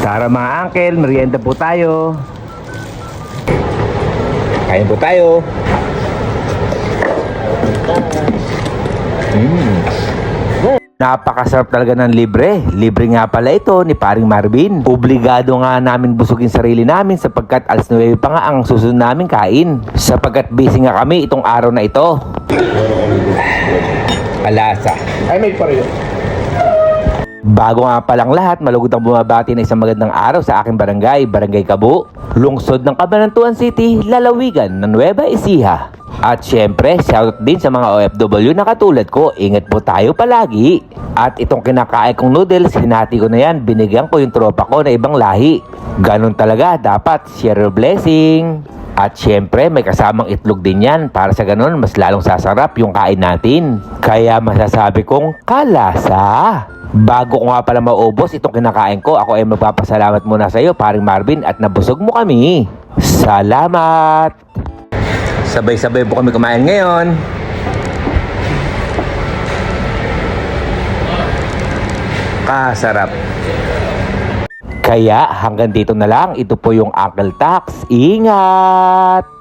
Tara mga uncle, merienda po tayo. Kain po tayo. Napakasarap talaga ng libre. Libre nga pala ito ni paring Marvin. Obligado nga namin busugin sarili namin sapagkat alas 9 pa nga ang susunod namin kain. Sapagkat busy nga kami itong araw na ito. Alasa. Ay, may pa rin. Bago nga palang lahat, malugod ang bumabati na isang magandang araw sa aking barangay, Barangay Kabu, lungsod ng Cabanatuan City, lalawigan ng Nueva Ecija. At syempre, shoutout din sa mga OFW na katulad ko, ingat po tayo palagi. At itong kinakain kong noodles, hinati ko na yan, binigyan ko yung tropa ko na ibang lahi. Ganon talaga, dapat share your blessing. At syempre, may kasamang itlog din yan, para sa ganon, mas lalong sasarap yung kain natin. Kaya masasabi kong kalasa. Bago ko nga pala maubos itong kinakain ko, ako ay magpapasalamat muna sa iyo, paring Marvin, at nabusog mo kami. Salamat! Sabay-sabay po kami kumain ngayon. Kasarap. Kaya hanggang dito na lang, ito po yung Uncle Tax. Ingat!